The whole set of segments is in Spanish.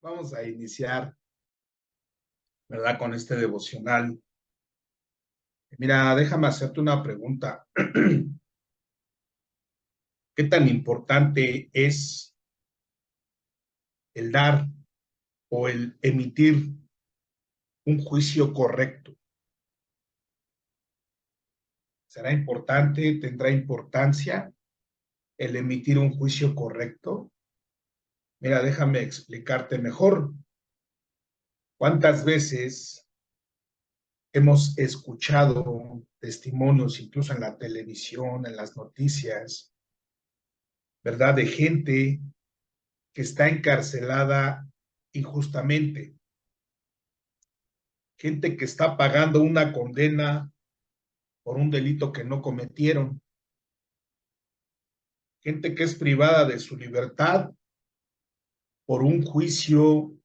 Vamos a iniciar, ¿verdad? Con este devocional. Mira, déjame hacerte una pregunta. ¿Qué tan importante es el dar o el emitir un juicio correcto? ¿Será importante, tendrá importancia el emitir un juicio correcto? Mira, déjame explicarte mejor. ¿Cuántas veces hemos escuchado testimonios, incluso en la televisión, en las noticias, ¿verdad? De gente que está encarcelada injustamente, gente que está pagando una condena por un delito que no cometieron, gente que es privada de su libertad por un juicio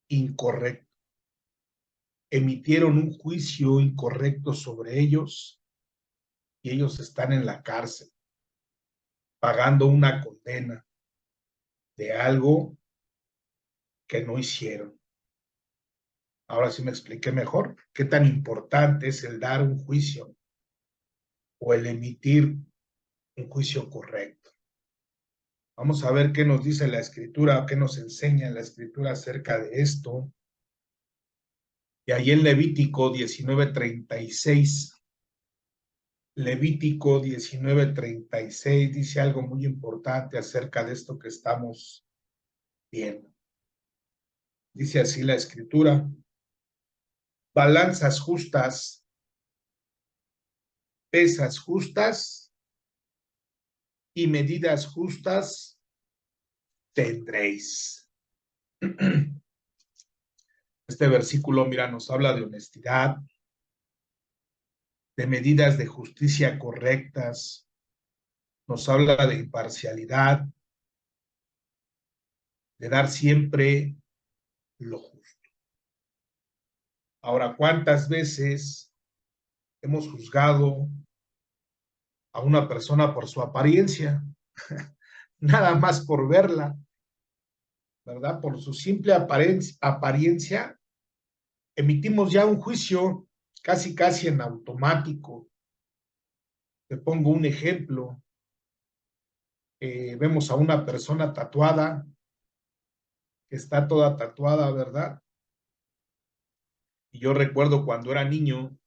incorrecto. Emitieron un juicio incorrecto sobre ellos y ellos están en la cárcel pagando una condena de algo que no hicieron. Ahora sí me expliqué mejor. ¿Qué tan importante es el dar un juicio o el emitir un juicio correcto? Vamos a ver qué nos dice la Escritura, qué nos enseña la Escritura acerca de esto. Y ahí en Levítico 19:36, Levítico 19:36 dice algo muy importante acerca de esto que estamos viendo. Dice así la Escritura: balanzas justas, pesas justas y medidas justas tendréis. Este versículo, mira, nos habla de honestidad, de medidas de justicia correctas, nos habla de imparcialidad, de dar siempre lo justo. Ahora, ¿cuántas veces hemos juzgado a una persona por su apariencia? Nada más por verla, ¿verdad? Por su simple apariencia, emitimos ya un juicio casi en automático. Te pongo un ejemplo. Vemos a una persona tatuada, que está toda tatuada, ¿verdad? Y yo recuerdo cuando era niño,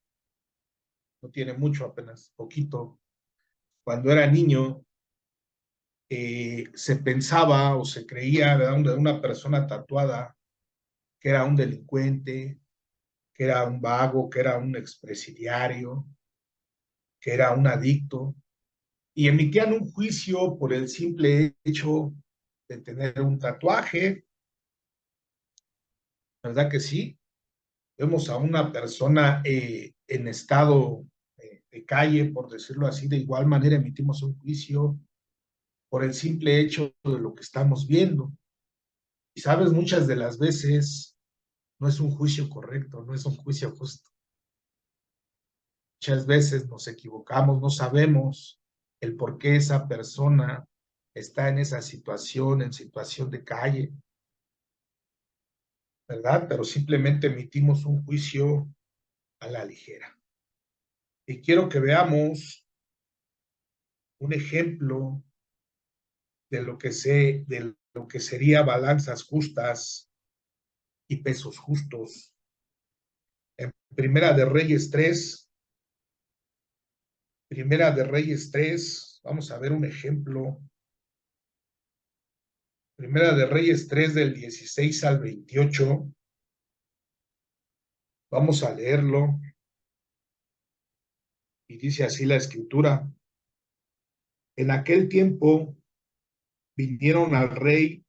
no tiene mucho, apenas poquito, cuando era niño, se pensaba o se creía, ¿verdad?, de una persona tatuada que era un delincuente, que era un vago, que era un expresidiario, que era un adicto, y emitían un juicio por el simple hecho de tener un tatuaje, ¿verdad que sí? Vemos a una persona en estado de calle, por decirlo así, de igual manera emitimos un juicio por el simple hecho de lo que estamos viendo. Y sabes, muchas de las veces no es un juicio correcto, no es un juicio justo. Muchas veces nos equivocamos, no sabemos el por qué esa persona está en esa situación, en situación de calle, ¿verdad? Pero simplemente emitimos un juicio a la ligera. Y quiero que veamos un ejemplo de lo que sería balanzas justas y pesos justos. En Primera de Reyes 3, vamos a ver un ejemplo. Primera de Reyes 3 del 16 al 28. Vamos a leerlo. Y dice así la Escritura: en aquel tiempo vinieron al rey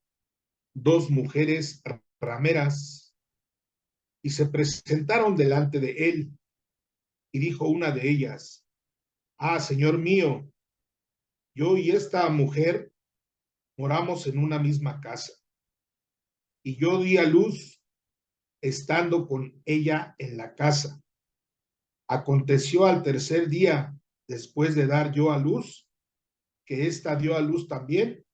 dos mujeres rameras y se presentaron delante de él. Y dijo una de ellas: ah, señor mío, yo y esta mujer moramos en una misma casa, y yo di a luz estando con ella en la casa. Aconteció al tercer día, después de dar yo a luz, que ésta dio a luz también,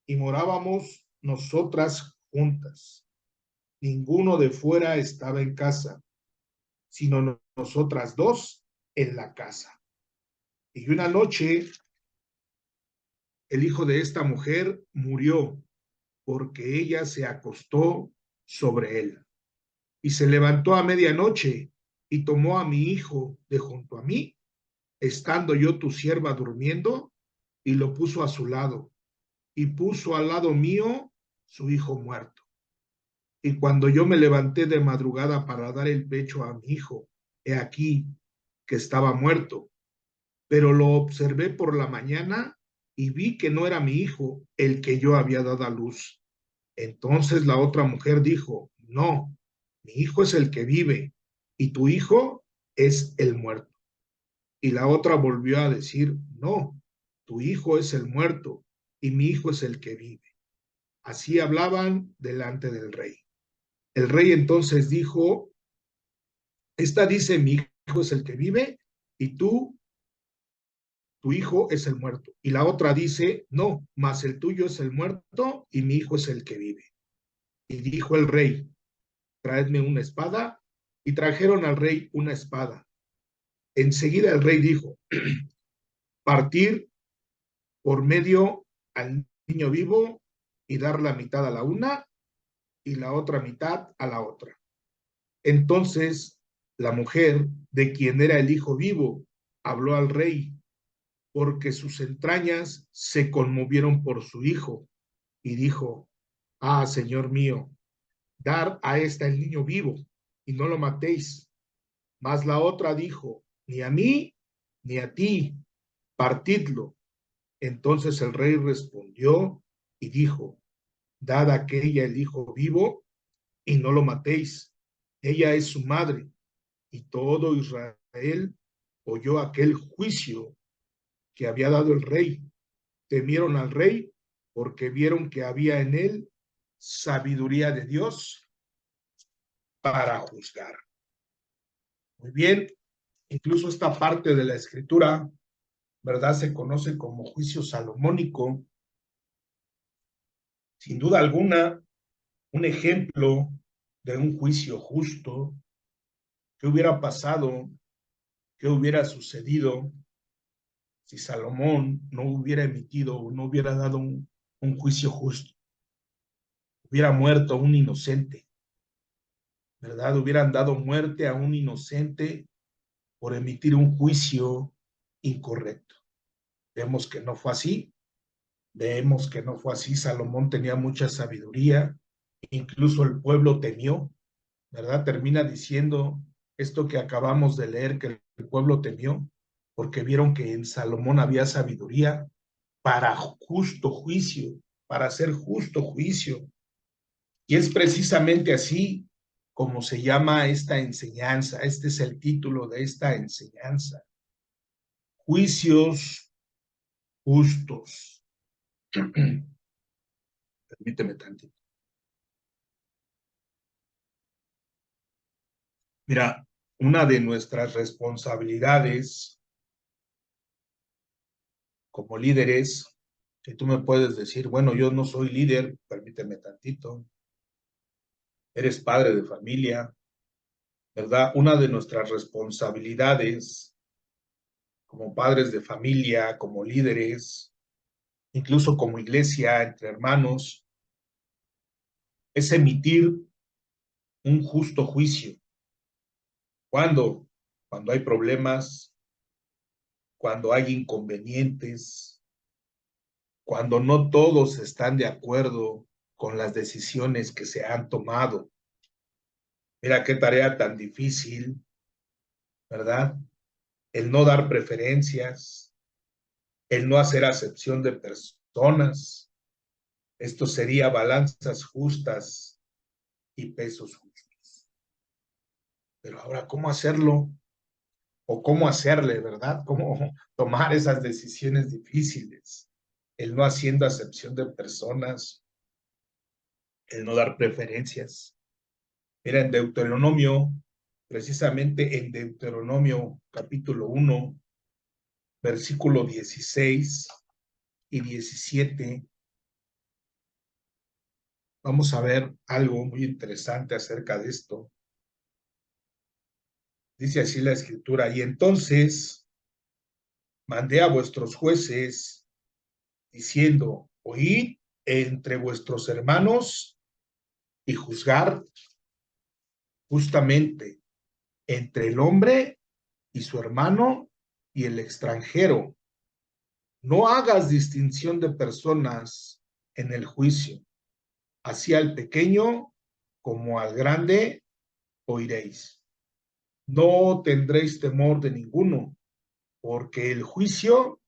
y morábamos nosotras juntas. ninguno de fuera estaba en casa, sino nosotras dos en la casa. Y una noche el hijo de esta mujer murió porque ella se acostó sobre él. Y se levantó a medianoche y tomó a mi hijo de junto a mí, estando yo tu sierva durmiendo, y lo puso a su lado, y puso al lado mío su hijo muerto. Y cuando yo me levanté de madrugada para dar el pecho a mi hijo, he aquí que estaba muerto. Pero lo observé por la mañana y vi que no era mi hijo el que yo había dado a luz. Entonces la otra mujer dijo, no, mi hijo es el que vive y tu hijo es el muerto. Y la otra volvió a decir, no, tu hijo es el muerto y mi hijo es el que vive. Así hablaban delante del rey. El rey entonces dijo, esta dice, mi hijo es el que vive y tu hijo es el muerto. Y la otra dice, no, mas el tuyo es el muerto y mi hijo es el que vive. Y dijo el rey, traedme una espada. Y trajeron al rey una espada. Enseguida el rey dijo, partir por medio al niño vivo y dar la mitad a la una y la otra mitad a la otra. Entonces la mujer, de quien era el hijo vivo, habló al rey, porque sus entrañas se conmovieron por su hijo, y dijo, ah, señor mío, dar a esta el niño vivo, y no lo matéis. Mas la otra dijo, ni a mí, ni a ti, partidlo. Entonces el rey respondió y dijo, dad a aquella el hijo vivo, y no lo matéis. Ella es su madre. Y todo Israel oyó aquel juicio que había dado el rey. Temieron al rey porque vieron que había en él sabiduría de Dios para juzgar. Muy bien, incluso esta parte de la escritura, ¿verdad? Se conoce como juicio salomónico. Sin duda alguna, un ejemplo de un juicio justo. ¿Qué hubiera pasado? ¿Qué hubiera sucedido si Salomón no hubiera emitido, no hubiera dado un juicio justo? Hubiera muerto un inocente, ¿verdad? Hubieran dado muerte a un inocente por emitir un juicio incorrecto. Vemos que no fue así. Vemos que no fue así. Salomón tenía mucha sabiduría. Incluso el pueblo temió, ¿verdad? Termina diciendo esto que acabamos de leer, que el pueblo temió, porque vieron que en Salomón había sabiduría para justo juicio, para hacer justo juicio. Y es precisamente así como se llama esta enseñanza. Este es el título de esta enseñanza. Juicios justos. Permíteme tantito. Mira, una de nuestras responsabilidades como líderes, que tú me puedes decir, bueno, yo no soy líder, permíteme tantito, eres padre de familia, ¿verdad? Una de nuestras responsabilidades como padres de familia, como líderes, incluso como iglesia, entre hermanos, es emitir un justo juicio. ¿Cuándo? Cuando hay problemas, cuando hay inconvenientes, cuando no todos están de acuerdo con las decisiones que se han tomado. Mira qué tarea tan difícil, ¿verdad? El no dar preferencias, el no hacer acepción de personas. Esto sería balanzas justas y pesos justos. Pero ahora, ¿cómo hacerlo? O cómo hacerle, ¿verdad? Cómo tomar esas decisiones difíciles. El no haciendo acepción de personas, el no dar preferencias. Mira, en Deuteronomio, precisamente en Deuteronomio capítulo 1, versículo 16 y 17, Vamos a ver algo muy interesante acerca de esto. Dice así la escritura, y entonces mandé a vuestros jueces diciendo, oíd entre vuestros hermanos y juzgar justamente entre el hombre y su hermano y el extranjero. No hagas distinción de personas en el juicio, así al pequeño como al grande oiréis. No tendréis temor de ninguno, porque el juicio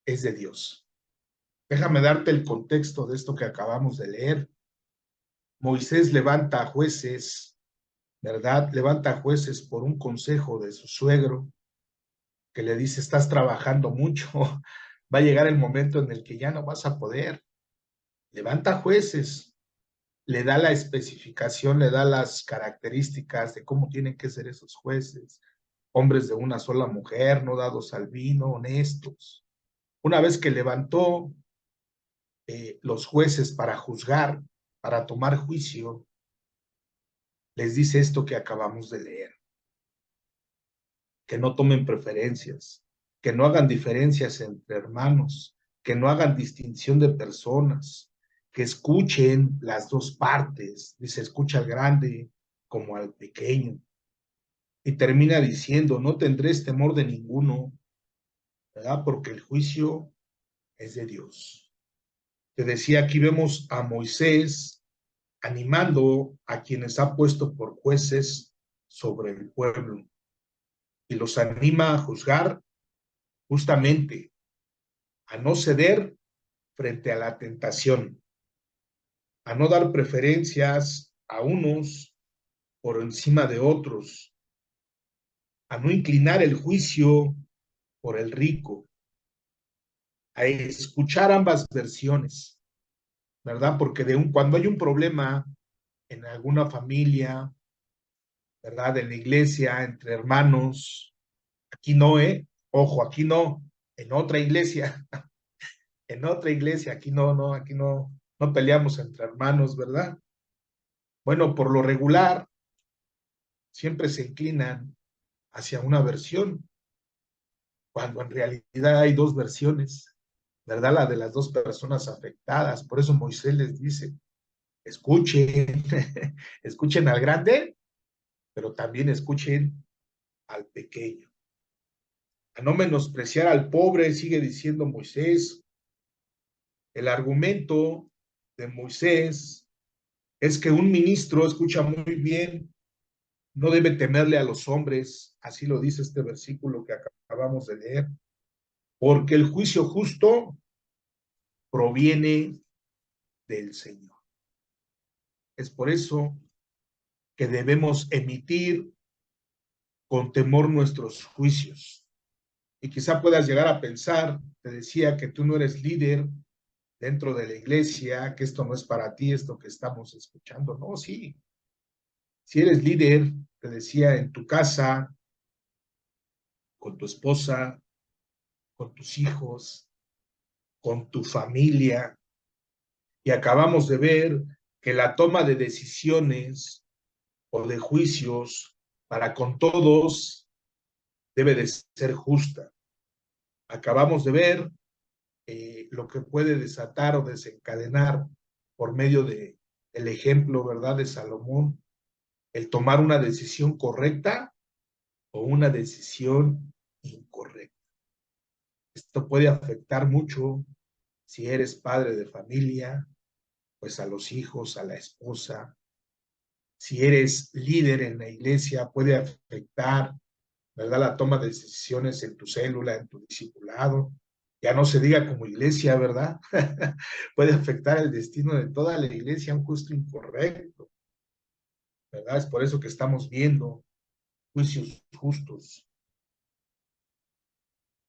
es de Dios. Déjame darte el contexto de esto que acabamos de leer. Moisés levanta a jueces, ¿verdad? Levanta a jueces por un consejo de su suegro, que le dice, estás trabajando mucho, va a llegar el momento en el que ya no vas a poder. Levanta jueces, le da la especificación, le da las características de cómo tienen que ser esos jueces. Hombres de una sola mujer, no dados al vino, honestos. Una vez que levantó los jueces para juzgar, para tomar juicio, les dice esto que acabamos de leer, que no tomen preferencias, que no hagan diferencias entre hermanos, que no hagan distinción de personas, que escuchen las dos partes, dice, escucha al grande como al pequeño. Y termina diciendo, no tendréis temor de ninguno, ¿verdad? Porque el juicio es de Dios. Te decía, aquí vemos a Moisés animando a quienes ha puesto por jueces sobre el pueblo y los anima a juzgar justamente, a no ceder frente a la tentación, a no dar preferencias a unos por encima de otros, a no inclinar el juicio por el rico, a escuchar ambas versiones, ¿verdad? Porque cuando hay un problema en alguna familia, ¿verdad? En la iglesia, entre hermanos, aquí no, ojo, aquí no, en otra iglesia, en otra iglesia, aquí no peleamos entre hermanos, ¿verdad? Bueno, por lo regular, siempre se inclinan hacia una versión, cuando en realidad hay dos versiones, ¿verdad? La de las dos personas afectadas. Por eso Moisés les dice, escuchen, escuchen al grande, pero también escuchen al pequeño. A no menospreciar al pobre, sigue diciendo Moisés. El argumento de Moisés es que un ministro, escucha muy bien, no debe temerle a los hombres, así lo dice este versículo que acabamos de leer, porque el juicio justo proviene del Señor. Es por eso que debemos emitir con temor nuestros juicios. Y quizá puedas llegar a pensar, te decía que tú no eres líder dentro de la iglesia, que esto no es para ti, esto que estamos escuchando. No, sí. Si eres líder, te decía, en tu casa, con tu esposa, con tus hijos, con tu familia, y acabamos de ver que la toma de decisiones o de juicios para con todos debe de ser justa. Acabamos de ver lo que puede desatar o desencadenar por medio de el ejemplo, ¿verdad?, de Salomón, el tomar una decisión correcta o una decisión incorrecta. Esto puede afectar mucho si eres padre de familia, pues a los hijos, a la esposa. Si eres líder en la iglesia, puede afectar, ¿verdad?, la toma de decisiones en tu célula, en tu discipulado. Ya no se diga como iglesia, ¿verdad? Puede afectar el destino de toda la iglesia, un justo incorrecto, ¿verdad? Es por eso que estamos viendo juicios justos.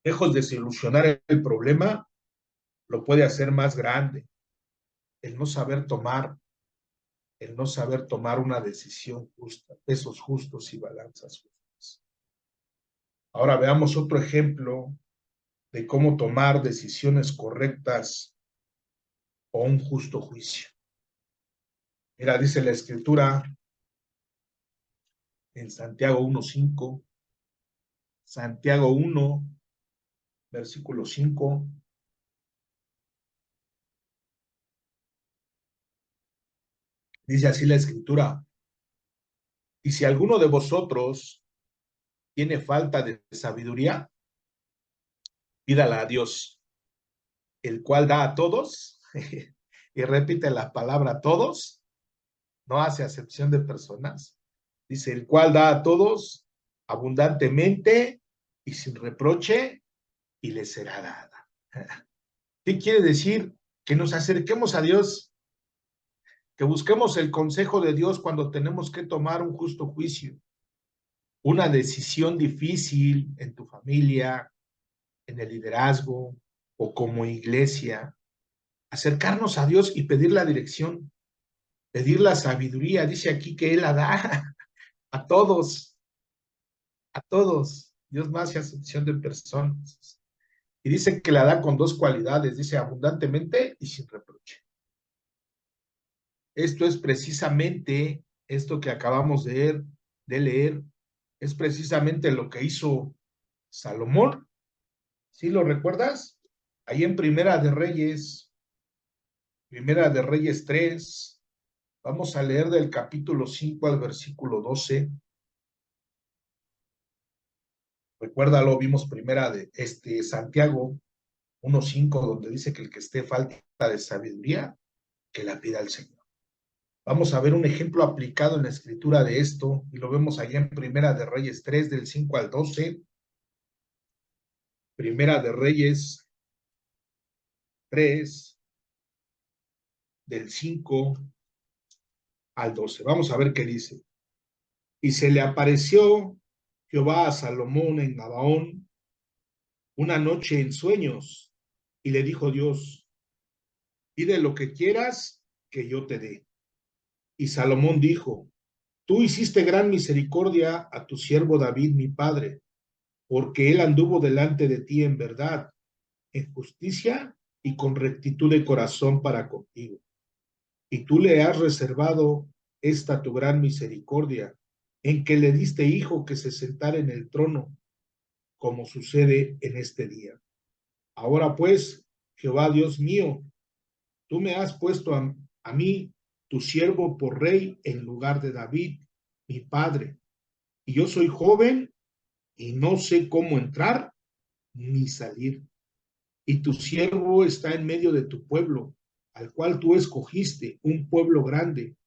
Lejos de solucionar el problema, lo puede hacer más grande. El no saber tomar, el no saber tomar una decisión justa, pesos justos y balanzas justas. Ahora veamos otro ejemplo de cómo tomar decisiones correctas o un justo juicio. Mira, dice la escritura en Santiago 1:5, Santiago 1, versículo 5, dice así la escritura: y si alguno de vosotros tiene falta de sabiduría, pídala a Dios, el cual da a todos, y repite la palabra todos, no hace acepción de personas. Dice, el cual da a todos abundantemente y sin reproche, y les será dada. ¿Qué quiere decir? Que nos acerquemos a Dios, que busquemos el consejo de Dios cuando tenemos que tomar un justo juicio, una decisión difícil en tu familia, en el liderazgo o como iglesia. Acercarnos a Dios y pedir la dirección, pedir la sabiduría. Dice aquí que Él la da a todos, a todos. Dios no hace acepción de personas. Y dice que la da con dos cualidades, dice abundantemente y sin reproche. Esto es precisamente, esto que acabamos de leer, es precisamente lo que hizo Salomón. ¿Sí lo recuerdas? Ahí en Primera de Reyes 3, vamos a leer del capítulo 5 al versículo 12. Recuérdalo, vimos primera de Santiago 1:5, donde dice que el que esté falta de sabiduría, que la pida al Señor. Vamos a ver un ejemplo aplicado en la escritura de esto, y lo vemos allá en Primera de Reyes 3, del 5 al 12. Primera de Reyes 3, del 5 al 12. Vamos a ver qué dice. Y se le apareció Jehová a Salomón en Gabaón una noche en sueños, y le dijo Dios, pide lo que quieras que yo te dé. Y Salomón dijo, tú hiciste gran misericordia a tu siervo David, mi padre, porque él anduvo delante de ti en verdad, en justicia y con rectitud de corazón para contigo. Y tú le has reservado esta tu gran misericordia, en que le diste hijo que se sentara en el trono, como sucede en este día. Ahora pues, Jehová Dios mío, tú me has puesto a mí, tu siervo, por rey en lugar de David, mi padre, y yo soy joven y no sé cómo entrar ni salir. Y tu siervo está en medio de tu pueblo, al cual tú escogiste, un pueblo grande,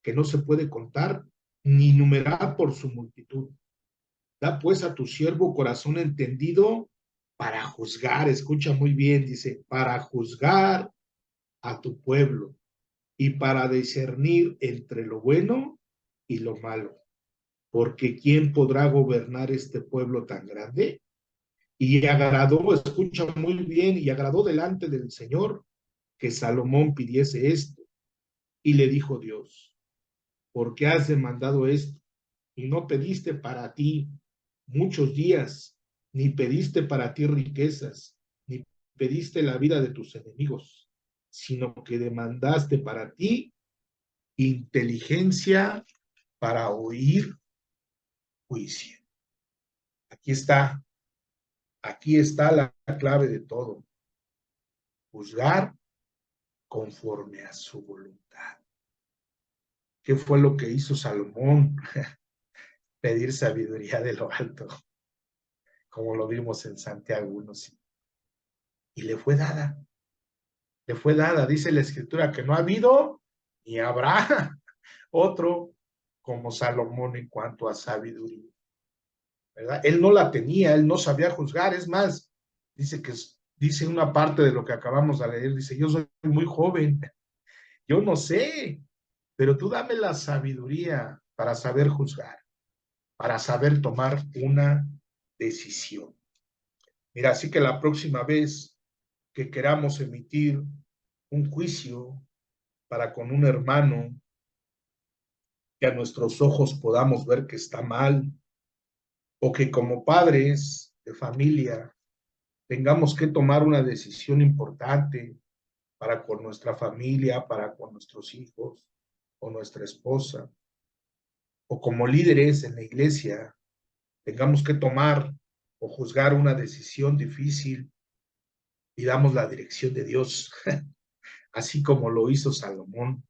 que no se puede contar ni numerar por su multitud. Da pues a tu siervo corazón entendido para juzgar, escucha muy bien, dice, para juzgar a tu pueblo y para discernir entre lo bueno y lo malo. Porque ¿quién podrá gobernar este pueblo tan grande? Y agradó, escucha muy bien, y agradó delante del Señor que Salomón pidiese esto. Y le dijo Dios, ¿por qué has demandado esto? Y no pediste para ti muchos días, ni pediste para ti riquezas, ni pediste la vida de tus enemigos, sino que demandaste para ti inteligencia para oír juicio. Aquí aquí está la clave de todo. Juzgar conforme a su voluntad. ¿Qué fue lo que hizo Salomón? Pedir sabiduría de lo alto, como lo vimos en Santiago 1. Y le fue dada, dice la escritura, que no ha habido ni habrá otro como Salomón en cuanto a sabiduría, ¿verdad? Él no la tenía, él no sabía juzgar, es más, dice una parte de lo que acabamos de leer, dice, yo soy muy joven, yo no sé, pero tú dame la sabiduría para saber juzgar, para saber tomar una decisión. Mira, así que la próxima vez que queramos emitir un juicio para con un hermano, que a nuestros ojos podamos ver que está mal, o que como padres de familia tengamos que tomar una decisión importante para con nuestra familia, para con nuestros hijos, o nuestra esposa, o como líderes en la iglesia, tengamos que tomar o juzgar una decisión difícil, pidamos la dirección de Dios, así como lo hizo Salomón.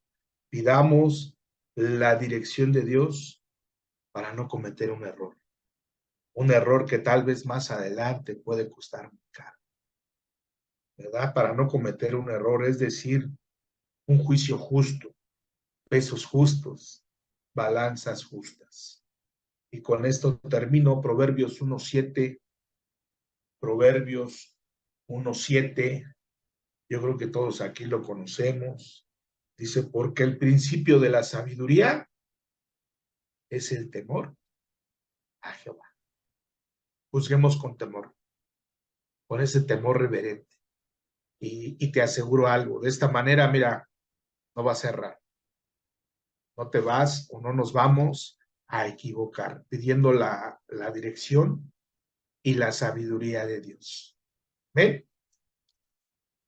Pidamos la dirección de Dios para no cometer un error que tal vez más adelante puede costar muy caro, ¿verdad? Para no cometer un error, es decir, un juicio justo, pesos justos, balanzas justas. Y con esto termino Proverbios 1:7, Proverbios 1:7, yo creo que todos aquí lo conocemos. Dice, porque el principio de la sabiduría es el temor a Jehová. Juzguemos con temor, con ese temor reverente. Y te aseguro algo, de esta manera, mira, no va a ser raro. No te vas o no nos vamos a equivocar, pidiendo la dirección y la sabiduría de Dios. ¿Ven?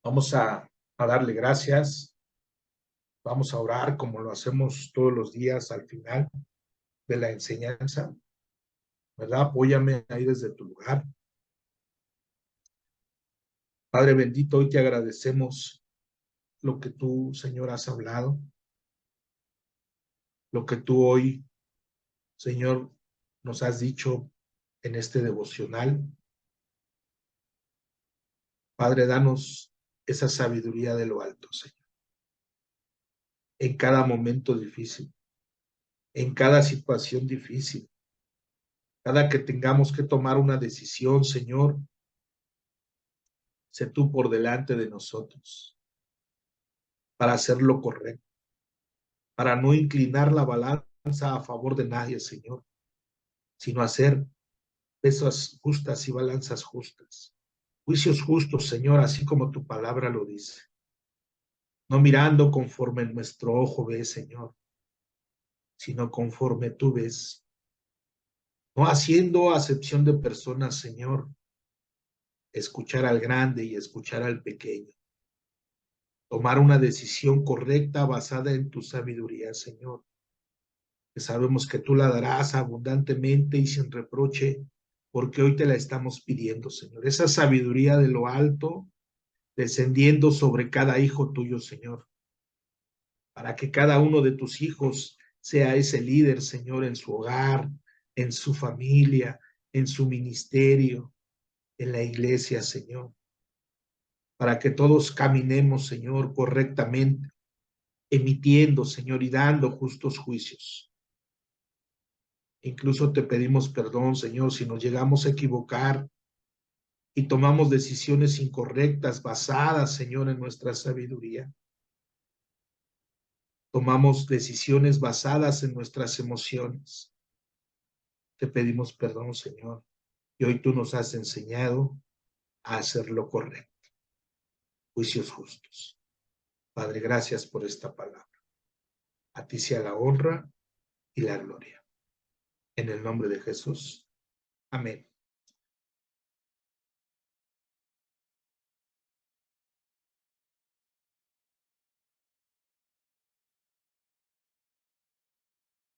Vamos a darle gracias. Vamos a orar como lo hacemos todos los días al final de la enseñanza, ¿verdad? Apóyame ahí desde tu lugar. Padre bendito, hoy te agradecemos lo que tú, Señor, has hablado, lo que tú hoy, Señor, nos has dicho en este devocional. Padre, danos esa sabiduría de lo alto, Señor, en cada momento difícil, en cada situación difícil, cada que tengamos que tomar una decisión, Señor, sé tú por delante de nosotros para hacer lo correcto, para no inclinar la balanza a favor de nadie, Señor, sino hacer pesas justas y balanzas justas, juicios justos, Señor, así como tu palabra lo dice, no mirando conforme nuestro ojo ve, Señor, sino conforme tú ves, no haciendo acepción de personas, Señor, escuchar al grande y escuchar al pequeño, tomar una decisión correcta basada en tu sabiduría, Señor, que sabemos que tú la darás abundantemente y sin reproche, porque hoy te la estamos pidiendo, Señor, esa sabiduría de lo alto, descendiendo sobre cada hijo tuyo, Señor, para que cada uno de tus hijos sea ese líder, Señor, en su hogar, en su familia, en su ministerio, en la iglesia, Señor, para que todos caminemos, Señor, correctamente, emitiendo, Señor, y dando justos juicios. Incluso te pedimos perdón, Señor, si nos llegamos a equivocar y tomamos decisiones incorrectas basadas, Señor, en nuestra sabiduría. Tomamos decisiones basadas en nuestras emociones. Te pedimos perdón, Señor, y hoy tú nos has enseñado a hacer lo correcto, juicios justos. Padre, gracias por esta palabra. A ti sea la honra y la gloria. En el nombre de Jesús. Amén.